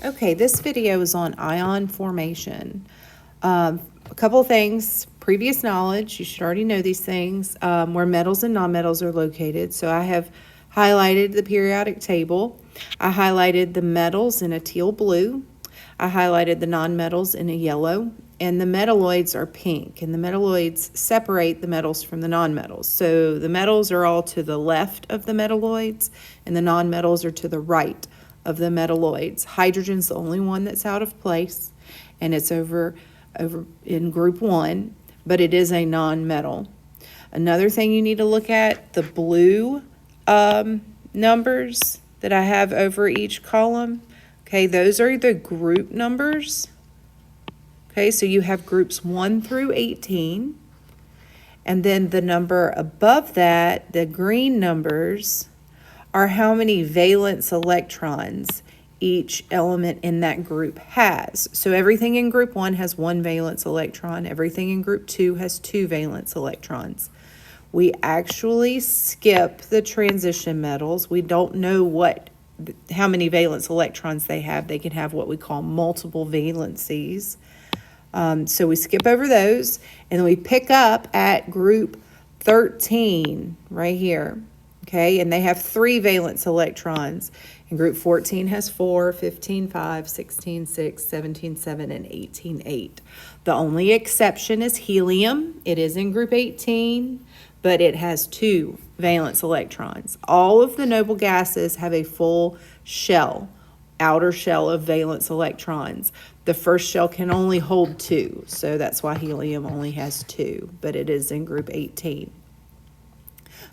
Okay, this video is on ion formation. A couple of things, previous knowledge, you should already know these things, where metals and nonmetals are located. So I have highlighted the periodic table. I highlighted the metals in a teal blue. I highlighted the nonmetals in a yellow. And the metalloids are pink. And the metalloids separate the metals from the nonmetals. So the metals are all to the left of the metalloids, and the nonmetals are to the right of the metalloids. Hydrogen's the only one that's out of place, and it's over in group 1, but it is a non-metal. Another thing you need to look at, the blue numbers that I have over each column. Okay, those are the group numbers. Okay, so you have groups 1 through 18. And then the number above that, the green numbers, are how many valence electrons each element in that group has. So everything in group 1 has 1 valence electron. Everything in group 2 has 2 valence electrons. We actually skip the transition metals. We don't know how many valence electrons they have. They can have what we call multiple valencies. So we skip over those, and then we pick up at group 13 right here. Okay, and they have 3 valence electrons. And group 14 has 4, 15, 5, 16, 6, 17, 7, and 18, 8. The only exception is helium. It is in group 18, but it has 2 valence electrons. All of the noble gases have a full shell, outer shell of valence electrons. The first shell can only hold 2, so that's why helium only has 2, but it is in group 18.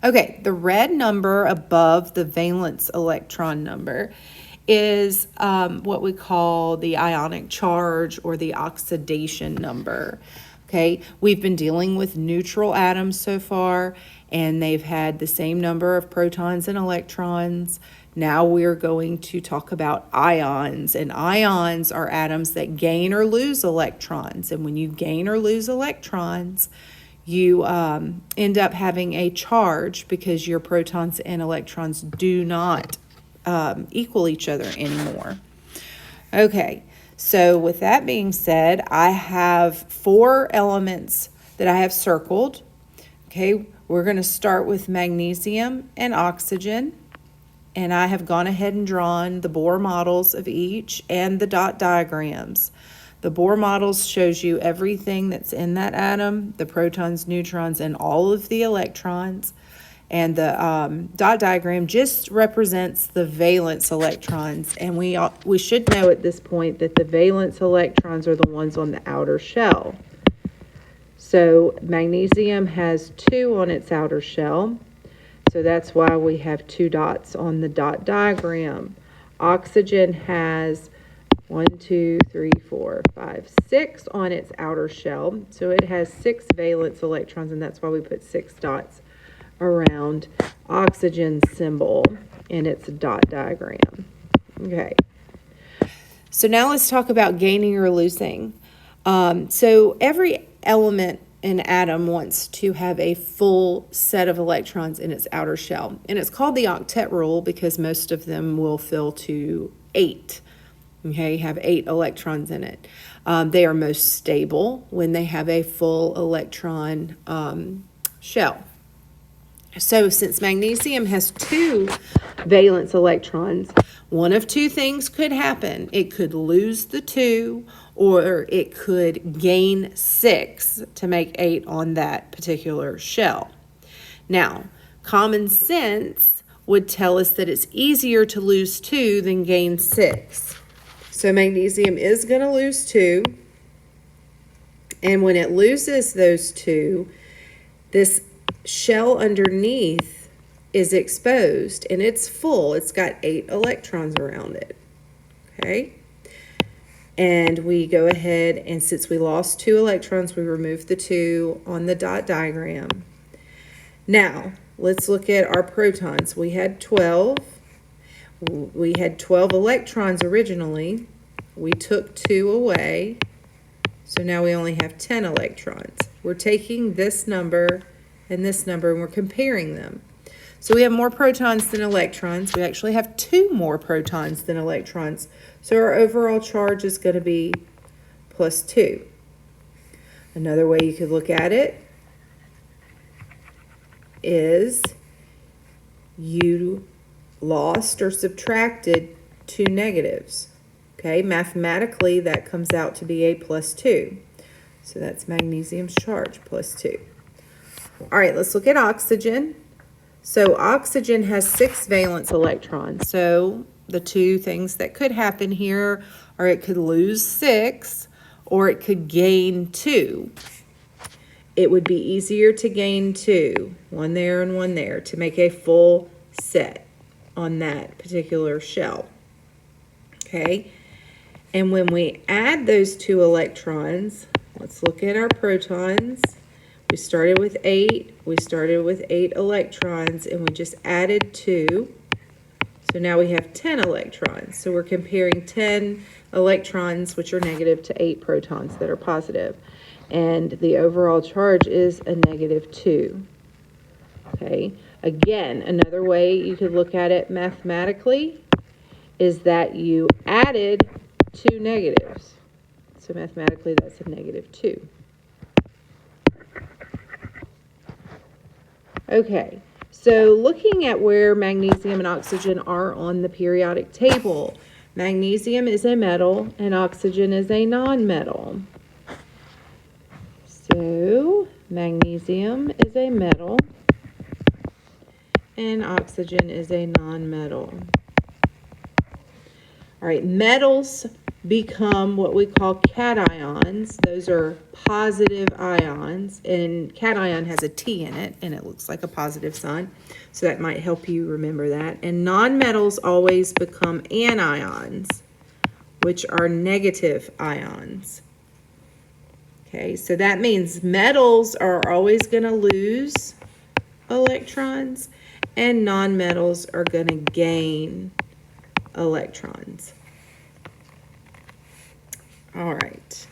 Okay, the red number above the valence electron number is what we call the ionic charge or the oxidation number. Okay, we've been dealing with neutral atoms so far, and they've had the same number of protons and electrons. Now we're going to talk about ions, and ions are atoms that gain or lose electrons. And when you gain or lose electrons, you end up having a charge because your protons and electrons do not equal each other anymore. Okay, so with that being said, I have 4 elements that I have circled. Okay, we're going to start with magnesium and oxygen. And I have gone ahead and drawn the Bohr models of each and the dot diagrams. The Bohr models shows you everything that's in that atom, the protons, neutrons, and all of the electrons. And the dot diagram just represents the valence electrons. And we should know at this point that the valence electrons are the ones on the outer shell. So magnesium has 2 on its outer shell. So that's why we have 2 dots on the dot diagram. Oxygen has 1, 2, 3, 4, 5, 6 on its outer shell. So it has 6 valence electrons, and that's why we put 6 dots around oxygen's symbol in its dot diagram. Okay. So now let's talk about gaining or losing. So every element an atom wants to have a full set of electrons in its outer shell. And it's called the octet rule because most of them will fill to 8. Okay, have 8 electrons in it. They are most stable when they have a full electron shell. So since magnesium has 2 valence electrons, one of 2 things could happen. It could lose the 2, or it could gain 6 to make 8 on that particular shell. Now, common sense would tell us that it's easier to lose 2 than gain 6. So magnesium is going to lose 2. And when it loses those 2, this shell underneath is exposed and it's full. It's got 8 electrons around it. Okay? And we go ahead, and since we lost 2 electrons, we remove the 2 on the dot diagram. Now, let's look at our protons. We had 12. We had 12 electrons originally. We took 2 away. So now we only have 10 electrons. We're taking this number and we're comparing them. So we have more protons than electrons. We actually have 2 more protons than electrons. So our overall charge is going to be +2. Another way you could look at it is you lost or subtracted 2 negatives. Okay, mathematically that comes out to be a +2. So that's magnesium's charge, +2. All right, let's look at oxygen. So oxygen has 6 valence electrons. So the 2 things that could happen here are it could lose 6 or it could gain 2. It would be easier to gain 2, 1 there and 1 there, to make a full set on that particular shell. Okay, and when we add those 2 electrons, let's look at our protons. We started with 8, we started with 8 electrons, and we just added 2. So now we have 10 electrons. So we're comparing 10 electrons, which are negative, to 8 protons that are positive. And the overall charge is a -2. Okay, again, another way you could look at it mathematically is that you added 2 negatives. So mathematically, that's a -2. Okay, so looking at where magnesium and oxygen are on the periodic table, magnesium is a metal and oxygen is a non-metal. So magnesium is a metal and oxygen is a non-metal. All right, metals become what we call cations. Those are positive ions, and cation has a T in it, and it looks like a positive sign, so that might help you remember that. And nonmetals always become anions, which are negative ions. Okay, so that means metals are always going to lose electrons, and nonmetals are going to gain electrons. All right,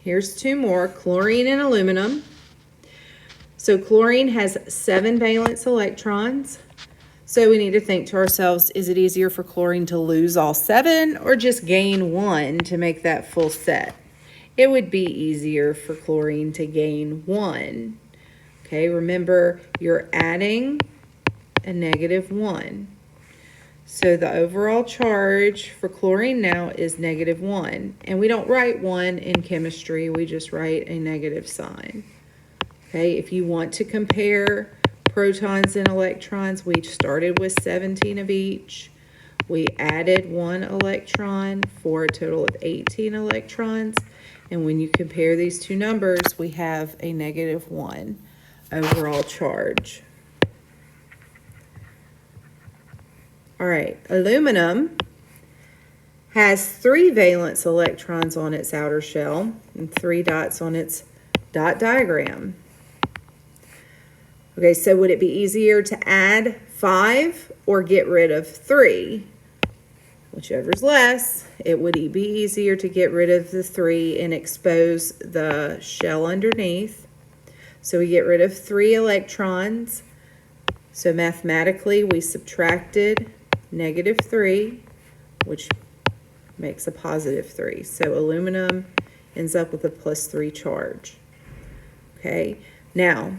here's 2 more, chlorine and aluminum. So chlorine has 7 valence electrons. So we need to think to ourselves, is it easier for chlorine to lose all 7 or just gain 1 to make that full set? It would be easier for chlorine to gain 1. Okay, remember you're adding a -1. So the overall charge for chlorine now is -1. And we don't write 1 in chemistry, we just write a negative sign. Okay, if you want to compare protons and electrons, we started with 17 of each. We added 1 electron for a total of 18 electrons. And when you compare these 2 numbers, we have a -1 overall charge. All right, aluminum has 3 valence electrons on its outer shell and 3 dots on its dot diagram. Okay, so would it be easier to add 5 or get rid of 3? Whichever's less, it would be easier to get rid of the 3 and expose the shell underneath. So we get rid of 3 electrons. So mathematically, we subtracted -3, which makes a +3. So aluminum ends up with a +3 charge. Okay, now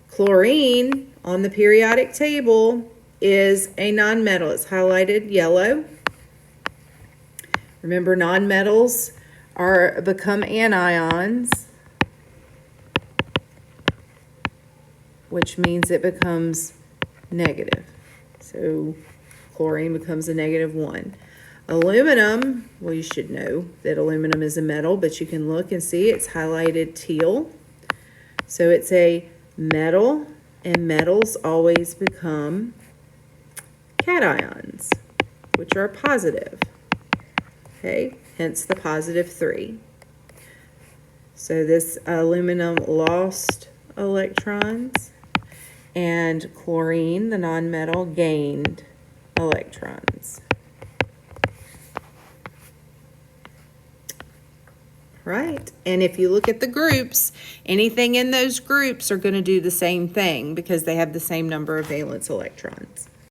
chlorine on the periodic table is a nonmetal. It's highlighted yellow. Remember, nonmetals become anions, which means it becomes negative. So chlorine becomes a -1. Aluminum, well, you should know that aluminum is a metal, but you can look and see it's highlighted teal. So it's a metal, and metals always become cations, which are positive. Okay, hence the +3. So this aluminum lost electrons, and chlorine, the nonmetal, gained electrons. right. And if you look at the groups, anything in those groups are going to do the same thing because they have the same number of valence electrons.